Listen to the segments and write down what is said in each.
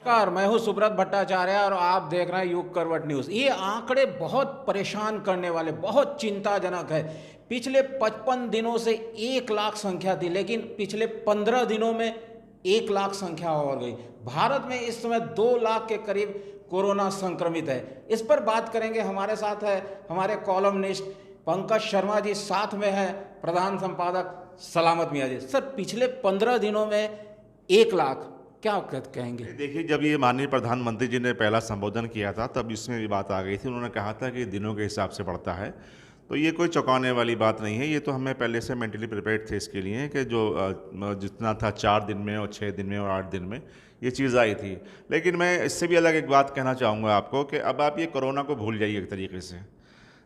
नमस्कार, मैं हूं सुब्रत भट्टाचार्य और आप देख रहे हैं युग करवट न्यूज़। ये आंकड़े बहुत परेशान करने वाले, बहुत चिंताजनक है। पिछले 55 दिनों से 1 लाख संख्या थी, लेकिन पिछले 15 दिनों में 1 लाख संख्या और गई। भारत में इस समय 2 लाख के करीब कोरोना संक्रमित है। इस पर बात करेंगे। हमारे साथ है हमारे कॉलमनिस्ट पंकज शर्मा जी, साथ में है प्रधान संपादक सलामत मियाँ जी। सर, पिछले 15 दिनों में 1 लाख, क्या कहेंगे? देखिए, जब ये माननीय प्रधानमंत्री जी ने पहला संबोधन किया था तब इसमें भी बात आ गई थी। उन्होंने कहा था कि दिनों के हिसाब से बढ़ता है, तो ये कोई चौंकाने वाली बात नहीं है। ये तो हमें पहले से मेंटली प्रिपेयर्ड थे इसके लिए कि जो जितना था 4 दिन में और 6 दिन में और 8 दिन में ये चीज़ आई थी। लेकिन मैं इससे भी अलग एक बात कहना चाहूँगा आपको कि अब आप ये कोरोना को भूल जाइए एक तरीके से।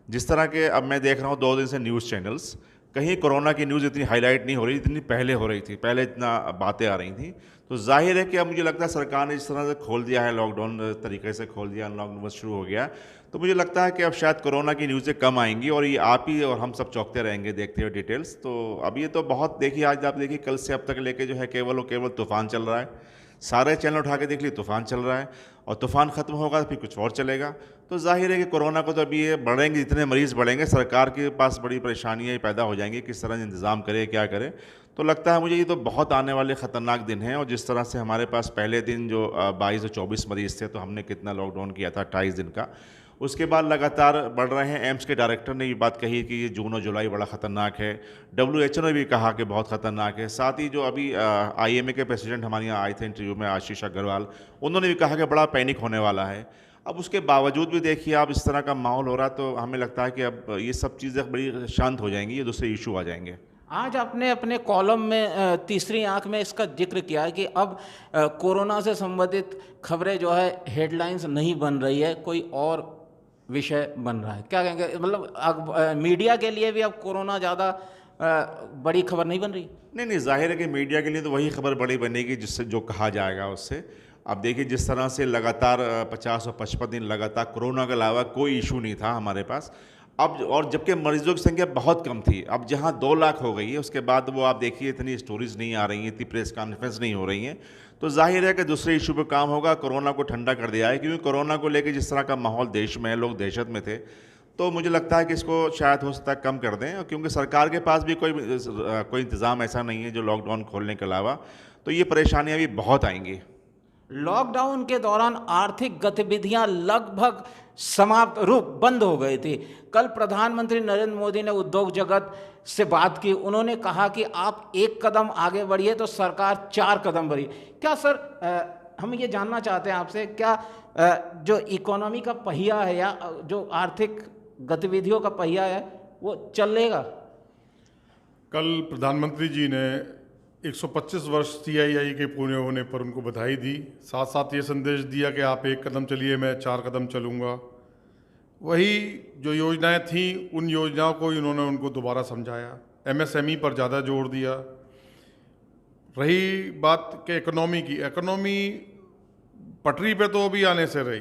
जिस तरह के अब मैं देख रहा हूँ 2 दिन से न्यूज़ चैनल्स, कहीं कोरोना की न्यूज़ इतनी हाईलाइट नहीं हो रही जितनी पहले हो रही थी। पहले इतना बातें आ रही थी, तो जाहिर है कि अब मुझे लगता है सरकार ने जिस तरह से खोल दिया है, लॉकडाउन तरीके से खोल दिया, अनलॉक शुरू हो गया, तो मुझे लगता है कि अब शायद कोरोना की न्यूज़ें कम आएंगी और ये आप ही और हम सब चौंकते रहेंगे देखते हुए डिटेल्स। तो अब ये तो बहुत, देखिए आज आप देखिए कल से अब तक लेके जो है केवल और केवल तूफान चल रहा है। सारे चैनल उठा के देख लिए, तूफान चल रहा है और तूफान खत्म होगा तो फिर कुछ और चलेगा। तो जाहिर है कि कोरोना को तो अभी ये बढ़ेंगे, जितने मरीज़ बढ़ेंगे सरकार के पास बड़ी परेशानियाँ पैदा हो जाएंगी, किस तरह इंतज़ाम करे, क्या करे। तो लगता है मुझे ये तो बहुत आने वाले ख़तरनाक दिन हैं। और जिस तरह से हमारे पास पहले दिन जो 22 और 24 मरीज़ थे, तो हमने कितना लॉकडाउन किया था 28 दिन का। उसके बाद लगातार बढ़ रहे हैं। एम्स के डायरेक्टर ने ये बात कही कि ये जून और जुलाई बड़ा ख़तरनाक है। WHO ने भी कहा कि बहुत ख़तरनाक है। साथ ही जो अभी IMA के प्रेसिडेंट हमारे यहाँ आए थे इंटरव्यू में, आशीष अग्रवाल, उन्होंने भी कहा कि बड़ा पैनिक होने वाला है। अब उसके बावजूद भी देखिए आप इस तरह का माहौल हो रहा है, तो हमें लगता है कि अब ये सब चीज़ें बड़ी शांत हो जाएंगी, ये दूसरे इशू आ जाएंगे। आज आपने अपने कॉलम में तीसरी आंख में इसका जिक्र किया है कि अब कोरोना से संबंधित खबरें जो है हेडलाइंस नहीं बन रही है, कोई और विषय बन रहा है। क्या कहेंगे? मतलब मीडिया के लिए भी अब कोरोना ज़्यादा बड़ी खबर नहीं बन रही? नहीं नहीं, जाहिर है कि मीडिया के लिए तो वही खबर बड़ी बनेगी जिससे जो कहा जाएगा उससे। अब देखिए जिस तरह से लगातार 50 और 55 दिन लगातार कोरोना के अलावा कोई इशू नहीं था हमारे पास। अब और जबकि मरीजों की संख्या बहुत कम थी, अब जहां 2 लाख हो गई है उसके बाद वो आप देखिए इतनी स्टोरीज नहीं आ रही हैं, इतनी प्रेस कॉन्फ्रेंस नहीं हो रही हैं। तो जाहिर है कि दूसरे इशू पे काम होगा। कोरोना को ठंडा कर दिया है, क्योंकि कोरोना को लेकर जिस तरह का माहौल देश में है, लोग दहशत में थे, तो मुझे लगता है कि इसको शायद हो सकता है कम कर दें। और क्योंकि सरकार के पास भी कोई इंतज़ाम ऐसा नहीं है जो लॉकडाउन खोलने के अलावा, तो ये परेशानियां भी बहुत आएंगी। लॉकडाउन के दौरान आर्थिक गतिविधियां लगभग समाप्त रूप बंद हो गई थी। कल प्रधानमंत्री नरेंद्र मोदी ने उद्योग जगत से बात की। उन्होंने कहा कि आप 1 कदम आगे बढ़िए तो सरकार 4 कदम बढ़ी। क्या सर, हम ये जानना चाहते हैं आपसे, क्या जो इकोनॉमी का पहिया है या जो आर्थिक गतिविधियों का पहिया है वो चलेगा? कल प्रधानमंत्री जी ने 125 वर्ष CII के पूरे होने पर उनको बधाई दी। साथ साथ ये संदेश दिया कि आप 1 कदम चलिए, मैं 4 कदम चलूँगा। वही जो योजनाएं थीं, उन योजनाओं को इन्होंने उनको दोबारा समझाया। MSME पर ज़्यादा जोर दिया। रही बात के इकोनॉमी की, इकोनॉमी पटरी पे तो अभी आने से रही।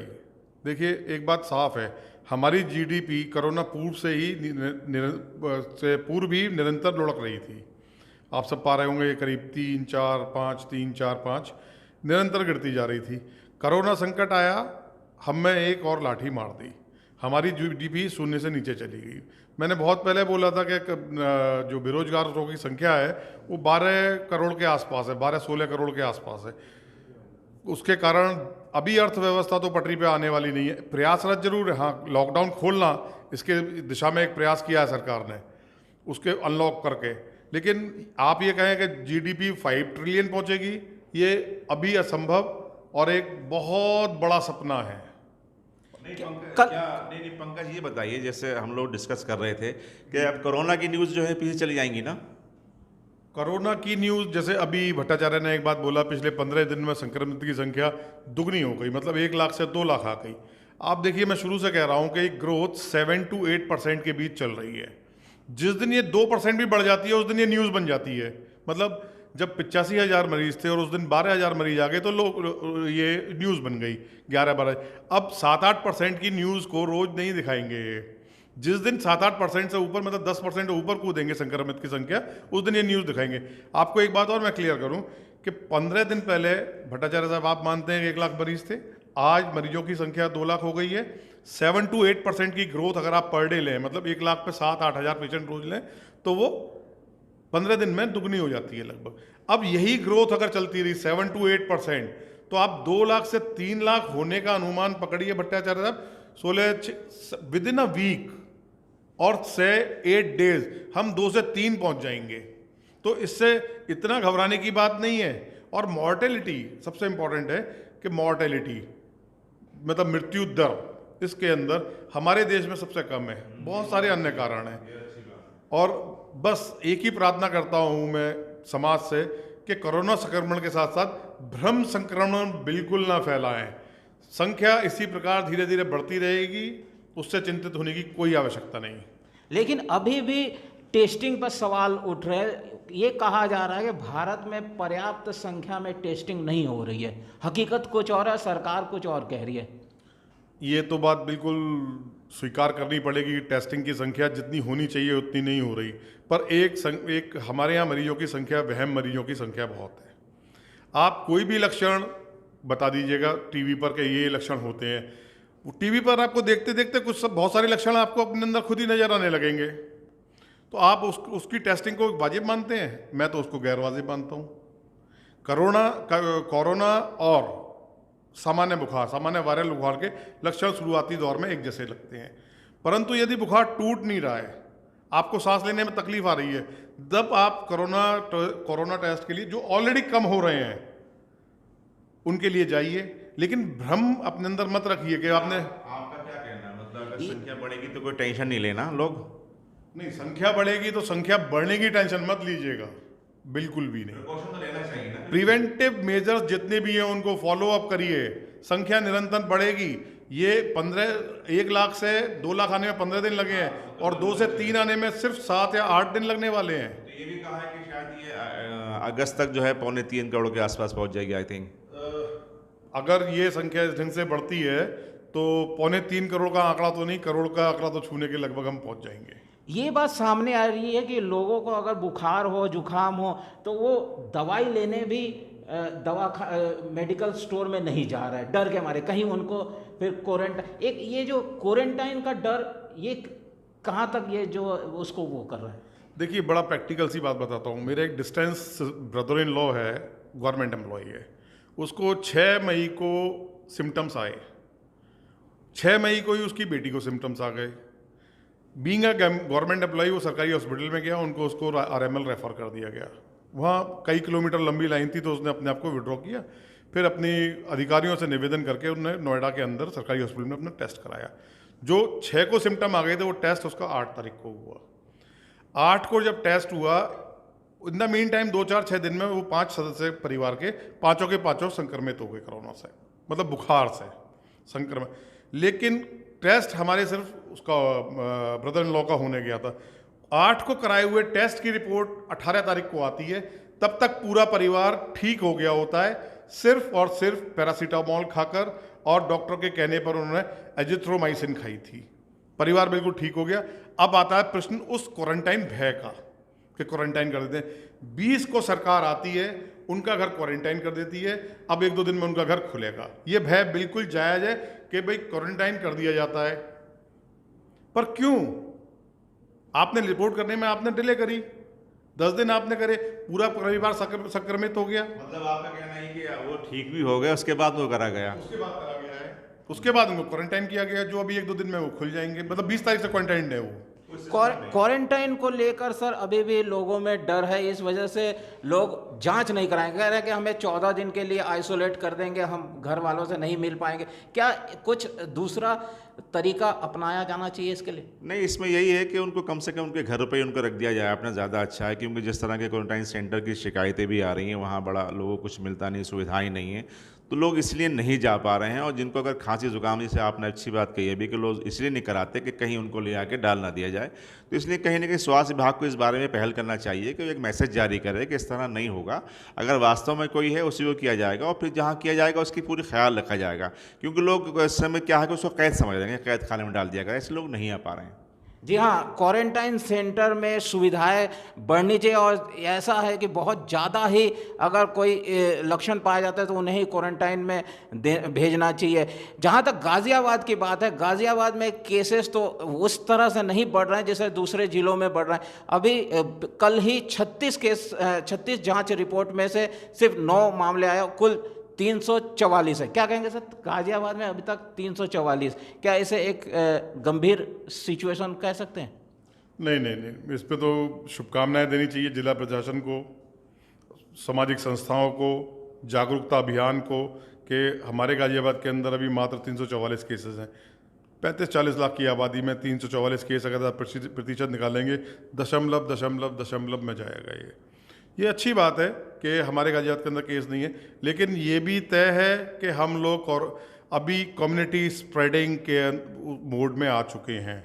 देखिए एक बात साफ है, हमारी GDP कोरोना पूर्व से ही पूर्व भी निरंतर लुढ़क रही थी। आप सब पा रहे होंगे, ये करीब 3-4-5 निरंतर गिरती जा रही थी। कोरोना संकट आया, हमें एक और लाठी मार दी, हमारी GDP शून्य से नीचे चली गई। मैंने बहुत पहले बोला था कि जो बेरोजगार लोगों की संख्या है वो 12 करोड़ के आसपास है, 12-16 करोड़ के आसपास है। उसके कारण अभी अर्थव्यवस्था तो पटरी पे आने वाली नहीं है। प्रयासरत जरूर है, हाँ, लॉकडाउन खोलना, इसके दिशा में एक प्रयास किया है सरकार ने, उसके अनलॉक करके। लेकिन आप ये कहें कि GDP 5 ट्रिलियन पहुंचेगी, ये अभी असंभव और एक बहुत बड़ा सपना है। नहीं पंकज, ये बताइए, जैसे हम लोग डिस्कस कर रहे थे कि अब कोरोना की न्यूज़ जो है पीछे चली जाएंगी ना। कोरोना की न्यूज़, जैसे अभी भट्टाचार्य ने एक बात बोला, पिछले 15 दिन में संक्रमित की संख्या दुगनी हो गई, मतलब 1 लाख से 2 लाख आ गई। आप देखिए, मैं शुरू से कह रहा हूं कि ग्रोथ 7 to 8% के बीच चल रही है। जिस दिन ये 2% भी बढ़ जाती है उस दिन ये न्यूज़ बन जाती है। मतलब जब 85,000 मरीज थे और उस दिन 12,000 मरीज आ गए तो लोग ये न्यूज़ बन गई 11-12। अब 7-8% की न्यूज़ को रोज नहीं दिखाएंगे। जिस दिन 7-8% से ऊपर, मतलब 10% ऊपर कूदेंगे संक्रमित की संख्या, उस दिन ये न्यूज़ दिखाएंगे। आपको एक बात और मैं क्लियर करूं कि 15 दिन पहले भट्टाचार्य साहब आप मानते हैं कि 1 लाख मरीज थे, आज मरीजों की संख्या 2 लाख हो गई है। 7 to 8% की ग्रोथ अगर आप पर डे लें, मतलब 1 लाख पे 7-8 हज़ार पेशेंट रोज लें, तो वो 15 दिन में दुगनी हो जाती है लगभग। अब यही ग्रोथ अगर चलती रही 7 to 8%, तो आप 2 लाख से 3 लाख होने का अनुमान पकड़िए भट्टाचार्य साहब। 16 विद इन अ वीक और से 8 डेज हम 2 से 3 पहुंच जाएंगे। तो इससे इतना घबराने की बात नहीं है। और मॉर्टेलिटी सबसे इंपॉर्टेंट है कि मॉर्टेलिटी मतलब मृत्यु दर इसके अंदर हमारे देश में सबसे कम है। बहुत सारे अन्य कारण हैं। और बस एक ही प्रार्थना करता हूं मैं समाज से कि कोरोना संक्रमण के साथ साथ भ्रम संक्रमण बिल्कुल ना फैलाएं। संख्या इसी प्रकार धीरे धीरे बढ़ती रहेगी, उससे चिंतित होने की कोई आवश्यकता नहीं। लेकिन अभी भी टेस्टिंग पर सवाल उठ रहे हैं। ये कहा जा रहा है कि भारत में पर्याप्त संख्या में टेस्टिंग नहीं हो रही है। हकीकत कुछ और है, सरकार कुछ और कह रही है। ये तो बात बिल्कुल स्वीकार करनी पड़ेगी कि टेस्टिंग की संख्या जितनी होनी चाहिए उतनी नहीं हो रही। पर एक हमारे यहाँ मरीजों की संख्या, वहम मरीजों की संख्या बहुत है। आप कोई भी लक्षण बता दीजिएगा टीवी पर कि ये लक्षण होते हैं। टीवी पर आपको देखते देखते बहुत सारे लक्षण आपको अपने अंदर खुद ही नजर आने लगेंगे। तो आप उसकी टेस्टिंग को वाजिब मानते हैं? मैं तो उसको गैर वाजिब मानता हूँ। कोरोना और सामान्य बुखार, सामान्य वायरल बुखार के लक्षण शुरुआती दौर में एक जैसे लगते हैं, परंतु यदि बुखार टूट नहीं रहा है, आपको सांस लेने में तकलीफ आ रही है, तब आप कोरोना टेस्ट के लिए जो ऑलरेडी कम हो रहे हैं उनके लिए जाइए। लेकिन भ्रम अपने अंदर मत रखिए कि आपका क्या कहना है? मतलब अगर संख्या बढ़ेगी तो कोई टेंशन नहीं लेना लोग? नहीं, संख्या बढ़ेगी तो संख्या बढ़ने की टेंशन मत लीजिएगा, बिल्कुल भी नहीं। प्रिकॉशन तो लेना चाहिए ना। प्रिवेंटिव मेजर्स जितने भी हैं उनको फॉलो अप करिए। संख्या निरंतर बढ़ेगी। ये 1 लाख से 2 लाख आने में 15 दिन लगे हैं और 2 से 3 आने में सिर्फ 7 या 8 दिन लगने वाले हैं। तो ये भी कहा है कि शायद ये अगस्त तक जो है 2.25 करोड़ के आसपास पहुंच जाएगी आई थिंक। अगर ये संख्या इस ढंग से बढ़ती है तो 2.25 करोड़ का आंकड़ा तो नहीं, करोड़ का आंकड़ा तो छूने के लगभग हम पहुंच जाएंगे। ये बात सामने आ रही है कि लोगों को अगर बुखार हो, जुखाम हो, तो वो दवाई लेने भी मेडिकल स्टोर में नहीं जा रहा है, डर के मारे। कहीं उनको फिर क्वारंटाइन, ये जो क्वारंटाइन का डर, ये कहाँ तक ये जो उसको वो कर रहा है? देखिए, बड़ा प्रैक्टिकल सी बात बताता हूँ। मेरे एक डिस्टेंस ब्रदर इन लॉ है, गवर्नमेंट एम्प्लॉय है। उसको 6 मई को सिम्टम्स आए। 6 मई को ही उसकी बेटी को सिम्टम्स आ गए। बीइंग अ गवर्नमेंट एम्प्लॉय वो सरकारी हॉस्पिटल में गया, उनको उसको RML रेफर कर दिया गया। वहाँ कई किलोमीटर लंबी लाइन थी, तो उसने अपने आप को विड्रॉ किया। फिर अपनी अधिकारियों से निवेदन करके उन्होंने नोएडा के अंदर सरकारी हॉस्पिटल में अपना टेस्ट कराया। जो 6 को सिम्टम आ गए थे, वो टेस्ट उसका 8 तारीख को हुआ। 8 को जब टेस्ट हुआ, इन द मीन टाइम 2-4-6 दिन में वो 5 सदस्य परिवार के पाँचों के पाँचों संक्रमित हो गए कोरोना से, मतलब बुखार से संक्रमण। लेकिन टेस्ट हमारे सिर्फ उसका ब्रदर इन लॉ का होने गया था। 8 को कराए हुए टेस्ट की रिपोर्ट 18 तारीख को आती है। तब तक पूरा परिवार ठीक हो गया होता है, सिर्फ और सिर्फ पैरासीटामोल खाकर, और डॉक्टर के कहने पर उन्होंने एजिथ्रोमाइसिन खाई थी। परिवार बिल्कुल ठीक हो गया। अब आता है प्रश्न उस क्वारंटाइन भय का कि क्वारंटाइन कर देते हैं। 20 को सरकार आती है, उनका घर क्वारंटाइन कर देती है। अब 1-2 दिन में उनका घर खुलेगा। ये भय बिल्कुल जायज़ है कि भाई क्वारंटाइन कर दिया जाता है, पर क्यों? आपने रिपोर्ट करने में आपने डिले करी, 10 दिन आपने करे, पूरा परिवार संक्रमित हो गया। मतलब आपका कहना है कि वो ठीक भी हो गया, उसके बाद वो करा गया? उसके बाद करा गया है, उसके बाद उनको क्वारंटाइन किया गया, जो अभी 1-2 दिन में वो खुल जाएंगे। मतलब 20 तारीख से क्वारंटाइन है वो। क्वारंटाइन को लेकर सर अभी भी लोगों में डर है। इस वजह से लोग जांच नहीं कराएंगे, कह रहे हैं कि हमें 14 दिन के लिए आइसोलेट कर देंगे, हम घर वालों से नहीं मिल पाएंगे। क्या कुछ दूसरा तरीका अपनाया जाना चाहिए इसके लिए? नहीं, इसमें यही है कि उनको कम से कम उनके घर पे उनको रख दिया जाए अपना, ज़्यादा अच्छा है। क्योंकि जिस तरह के क्वारंटाइन सेंटर की शिकायतें भी आ रही हैं, वहाँ बड़ा लोगों को कुछ मिलता नहीं, सुविधाएं नहीं है, तो लोग इसलिए नहीं जा पा रहे हैं। और जिनको अगर खांसी जुकाम, जैसे आपने अच्छी बात कही है भी कि लोग इसलिए नहीं कराते कि कहीं उनको ले आके डाल ना दिया जाए। तो इसलिए कहीं ना कहीं स्वास्थ्य विभाग को इस बारे में पहल करना चाहिए कि एक मैसेज जारी करे कि इस तरह नहीं होगा। अगर वास्तव में कोई है उसी को किया जाएगा, और फिर जहाँ किया जाएगा उसकी पूरी ख्याल रखा जाएगा। क्योंकि लोग इस समय क्या है कि उसको कैद समझ रहे हैं, कैद खाने में डाल दिया गया, इसलिए लोग नहीं आ पा रहे हैं। जी हाँ, क्वारंटाइन सेंटर में सुविधाएं बढ़नी चाहिए और ऐसा है कि बहुत ज़्यादा ही अगर कोई लक्षण पाया जाता है तो उन्हें ही क्वारंटाइन में भेजना चाहिए। जहाँ तक गाज़ियाबाद की बात है, गाज़ियाबाद में केसेस तो उस तरह से नहीं बढ़ रहे हैं जैसे दूसरे ज़िलों में बढ़ रहे हैं। अभी कल ही 36 जांच रिपोर्ट में से सिर्फ 9 मामले आए, कुल 344 है। क्या कहेंगे सर, गाजियाबाद में अभी तक 344, क्या इसे एक गंभीर सिचुएशन कह सकते हैं? नहीं नहीं नहीं, इस पे तो शुभकामनाएं देनी चाहिए जिला प्रशासन को, सामाजिक संस्थाओं को, जागरूकता अभियान को, कि हमारे गाजियाबाद के अंदर अभी मात्र 344 केसेस हैं। 35-40 लाख की आबादी में 344 केस अगर आप प्रतिशत निकालेंगे, दशमलव दशमलव दशमलव में जाएगा। ये अच्छी बात है कि हमारे गाजियाबाद के अंदर केस नहीं है, लेकिन ये भी तय है कि हम लोग और अभी कम्युनिटी स्प्रेडिंग के मोड में आ चुके हैं।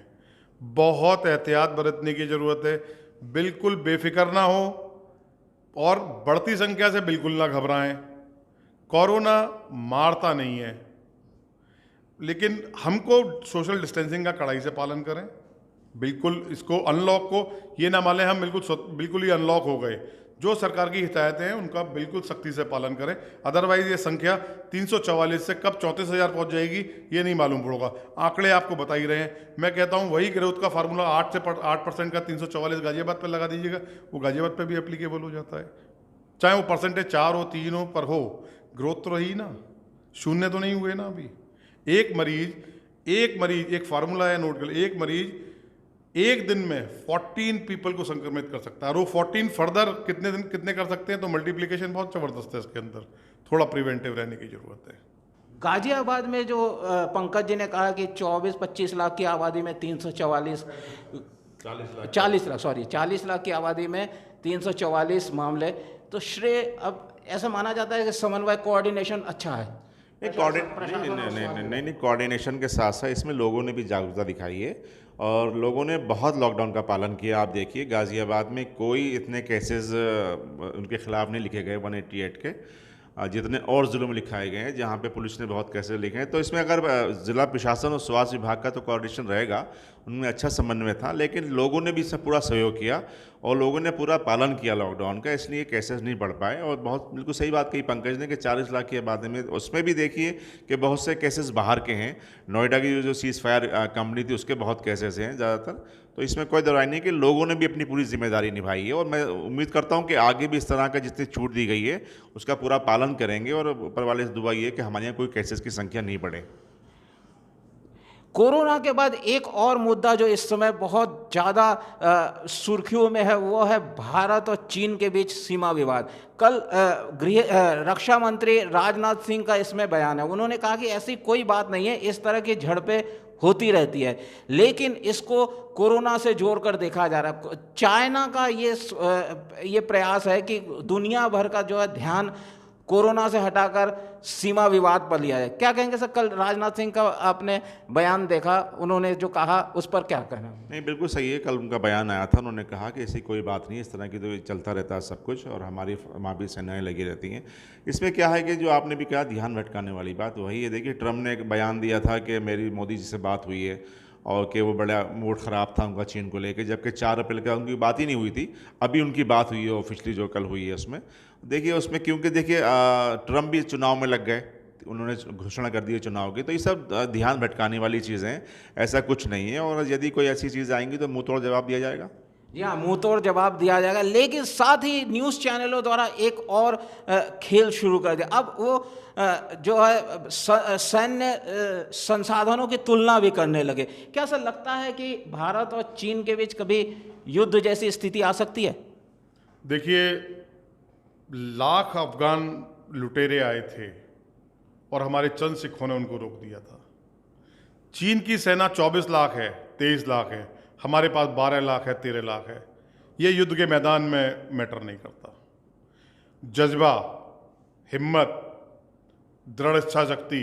बहुत एहतियात बरतने की ज़रूरत है, बिल्कुल बेफिक्र ना हो और बढ़ती संख्या से बिल्कुल ना घबराएं। कोरोना मारता नहीं है, लेकिन हमको सोशल डिस्टेंसिंग का कड़ाई से पालन करें। बिल्कुल इसको अनलॉक को ये ना माने हम बिल्कुल ही अनलॉक हो गए। जो सरकार की हिदायतें हैं उनका बिल्कुल सख्ती से पालन करें, अदरवाइज ये संख्या 344 से कब 34,000 पहुंच जाएगी ये नहीं मालूम पड़ेगा। आंकड़े आपको बता ही रहे हैं। मैं कहता हूं वही ग्रोथ का फार्मूला 8% का 344 गाजियाबाद पर लगा दीजिएगा, वो गाजियाबाद पर भी एप्लीकेबल हो जाता है। चाहे वो परसेंटेज 4 हो 3 हो पर हो, ग्रोथ तो रही ना, शून्य तो नहीं हुए ना। अभी एक मरीज एक फार्मूला है, नोट कर, एक मरीज एक दिन में 14 पीपल को संक्रमित कर सकता है, और वो 14 फर्दर कितने कर सकते हैं, तो मल्टीप्लिकेशन बहुत ज़बरदस्त है इसके अंदर। थोड़ा प्रिवेंटिव रहने की ज़रूरत है। गाजियाबाद में जो पंकज जी ने कहा कि 24-25 लाख की आबादी में 344 40 लाख की आबादी में 344 मामले, तो श्रेय अब ऐसा माना जाता है कि समन्वय कोऑर्डिनेशन अच्छा है। नहीं, कोऑर्डिनेशन के साथ साथ इसमें लोगों ने भी जागरूकता दिखाई है और लोगों ने बहुत लॉकडाउन का पालन किया। आप देखिए गाज़ियाबाद में कोई इतने केसेस उनके खिलाफ नहीं लिखे गए 188 के, जितने और ज़िलों में लिखाए गए हैं जहाँ पे पुलिस ने बहुत केसेस लिखे हैं। तो इसमें अगर ज़िला प्रशासन और स्वास्थ्य विभाग का तो कोऑर्डिनेशन रहेगा, उनमें अच्छा समन्वय था, लेकिन लोगों ने भी इससे पूरा सहयोग किया और लोगों ने पूरा पालन किया लॉकडाउन का, इसलिए केसेस नहीं बढ़ पाए। और बहुत बिल्कुल सही बात कही पंकज ने कि 40 लाख की आबादी में, उसमें भी देखिए कि बहुत से केसेस बाहर के हैं। नोएडा की जो सीज फायर कंपनी थी उसके बहुत केसेस हैं ज़्यादातर। तो इसमें कोई दराई नहीं कि लोगों ने भी अपनी पूरी जिम्मेदारी निभाई है और मैं उम्मीद करता हूं कि आगे भी इस तरह का जितनी छूट दी गई है उसका पूरा पालन करेंगे और ऊपर वाले से दुआ ये है कि हमारे यहाँ कोई केसेस की संख्या नहीं बढ़े। कोरोना के बाद एक और मुद्दा जो इस समय बहुत ज़्यादा सुर्खियों में है वो है भारत और चीन के बीच सीमा विवाद। कल रक्षा मंत्री राजनाथ सिंह का इसमें बयान है। उन्होंने कहा कि ऐसी कोई बात नहीं है, इस तरह की झड़पें होती रहती है, लेकिन इसको कोरोना से जोड़कर देखा जा रहा है। चाइना का ये प्रयास है कि दुनिया भर का जो है ध्यान कोरोना से हटाकर सीमा विवाद पर लिया जाए। क्या कहेंगे सर, कल राजनाथ सिंह का आपने बयान देखा, उन्होंने जो कहा उस पर क्या कहना? नहीं, बिल्कुल सही है। कल उनका बयान आया था, उन्होंने कहा कि ऐसी कोई बात नहीं, इस तरह की तो चलता रहता है सब कुछ और हमारी वहाँ भी सेनाएँ लगी रहती हैं। इसमें क्या है कि जो आपने भी कहा ध्यान भटकाने वाली बात वही है। देखिए ट्रम्प ने एक बयान दिया था कि मेरी मोदी जी से बात हुई है और कि वो बड़ा मूड ख़राब था उनका चीन को लेकर, जबकि 4 अप्रैल का उनकी बात ही नहीं हुई थी। अभी उनकी बात हुई है ऑफिशियली जो कल हुई है उसमें। देखिए उसमें क्योंकि देखिए ट्रम्प भी चुनाव में लग गए, उन्होंने घोषणा कर दी है चुनाव की, तो ये सब ध्यान भटकाने वाली चीज़ें हैं, ऐसा कुछ नहीं है। और यदि कोई ऐसी चीज़ आएंगी तो मुँह तोड़ जवाब दिया जाएगा। जी हाँ, मुंह तोड़ जवाब दिया जाएगा। लेकिन साथ ही न्यूज़ चैनलों द्वारा एक और खेल शुरू कर दिया। अब वो जो है सैन्य संसाधनों की तुलना भी करने लगे। क्या सर लगता है कि भारत और चीन के बीच कभी युद्ध जैसी स्थिति आ सकती है? देखिए, लाख अफगान लुटेरे आए थे और हमारे चंद सिखों ने उनको रोक दिया था। चीन की सेना 24 लाख है, 23 लाख है, हमारे पास 12 लाख है, 13 लाख है। ये युद्ध के मैदान में मैटर नहीं करता। जज्बा, हिम्मत, दृढ़ इच्छा शक्ति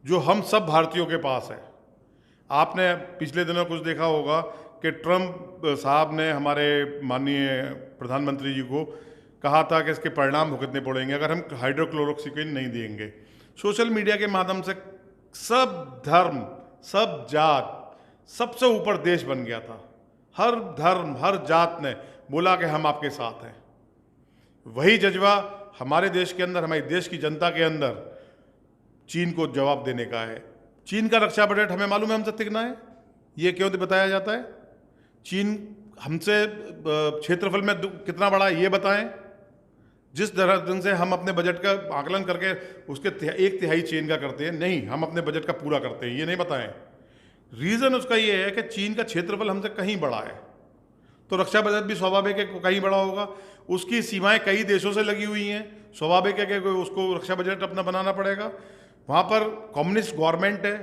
जो हम सब भारतीयों के पास है। आपने पिछले दिनों कुछ देखा होगा कि ट्रंप साहब ने हमारे माननीय प्रधानमंत्री जी को कहा था कि इसके परिणाम भुगतने पड़ेंगे अगर हम हाइड्रोक्लोरोक्विन नहीं देंगे। सोशल मीडिया के माध्यम से सब धर्म, सब जात, सबसे ऊपर देश बन गया था। हर धर्म, हर जात ने बोला कि हम आपके साथ हैं। वही जज्बा हमारे देश के अंदर, हमारे देश की जनता के अंदर चीन को जवाब देने का है। चीन का रक्षा बजट हमें मालूम है हमसे तिगना है, ये क्यों बताया जाता है? चीन हमसे क्षेत्रफल में कितना बड़ा है ये बताएं। जिस ढंग से हम अपने बजट का आकलन करके उसके 1/3 चीन का करते हैं, नहीं, हम अपने बजट का पूरा करते हैं, ये नहीं बताएं। रीज़न उसका ये है कि चीन का क्षेत्रफल हमसे कहीं बड़ा है, तो रक्षा बजट भी स्वाभाविक है कि कहीं बड़ा होगा। उसकी सीमाएं कई देशों से लगी हुई हैं, स्वाभाविक है कि उसको रक्षा बजट अपना बनाना पड़ेगा। वहाँ पर कम्युनिस्ट गवर्नमेंट है,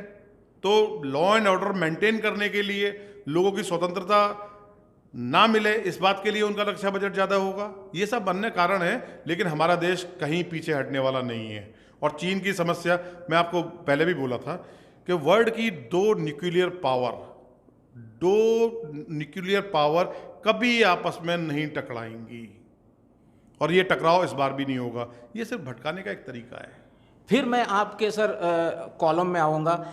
तो लॉ एंड ऑर्डर मेंटेन करने के लिए, लोगों की स्वतंत्रता ना मिले इस बात के लिए उनका रक्षा बजट ज़्यादा होगा। ये सब अन्य कारण है, लेकिन हमारा देश कहीं पीछे हटने वाला नहीं है। और चीन की समस्या मैं आपको पहले भी बोला था कि वर्ल्ड की दो न्यूक्लियर पावर कभी आपस में नहीं टकराएंगी, और ये टकराव इस बार भी नहीं होगा। ये सिर्फ भटकाने का एक तरीका है। फिर मैं आपके सर कॉलम में आऊँगा।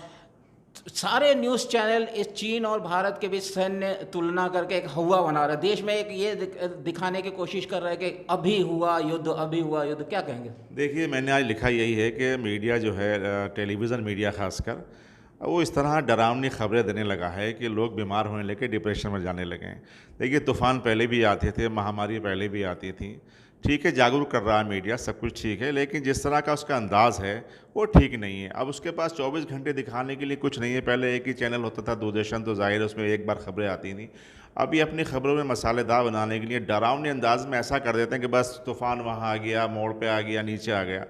सारे न्यूज़ चैनल इस चीन और भारत के बीच सैन्य तुलना करके एक हवा बना रहे, देश में एक ये दिखाने की कोशिश कर रहे हैं कि अभी हुआ युद्ध। क्या कहेंगे? देखिए, मैंने आज लिखा यही है कि मीडिया जो है, टेलीविज़न मीडिया खासकर, वो इस तरह डरावनी खबरें देने लगा है कि लोग बीमार होने लगे, डिप्रेशन में जाने लगे हैं। देखिए, तूफ़ान पहले भी आते थे, महामारी पहले भी आती थी, ठीक है, जागरूक कर रहा है मीडिया, सब कुछ ठीक है, लेकिन जिस तरह का उसका अंदाज़ है वो ठीक नहीं है। अब उसके पास 24 घंटे दिखाने के लिए कुछ नहीं है। पहले एक ही चैनल होता था, दूरदर्शन, तो जाहिर है उसमें एक बार खबरें आती थी। अब ये अपनी खबरों में मसालेदार बनाने के लिए डरावने अंदाज में ऐसा कर देते हैं कि बस तूफ़ान वहाँ आ गया, मोड़ पे आ गया, नीचे आ गया।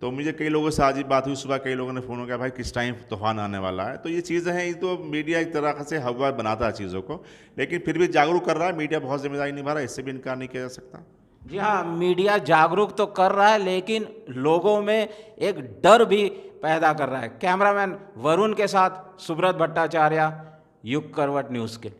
तो मुझे कई लोगों से आज ही बात हुई, सुबह कई लोगों ने फ़ोन किया, भाई किस टाइम तूफ़ान आने वाला है। तो ये चीज़ें हैं, ये तो मीडिया एक तरह से हवा बनाता है चीज़ों को, लेकिन फिर भी जागरूक कर रहा है मीडिया, बहुत जिम्मेदारी निभा रहा है, इससे भी इनकार नहीं किया जा सकता। जी हाँ, मीडिया जागरूक तो कर रहा है, लेकिन लोगों में एक डर भी पैदा कर रहा है। कैमरामैन वरुण के साथ सुब्रत भट्टाचार्य, युग करवट न्यूज़ के।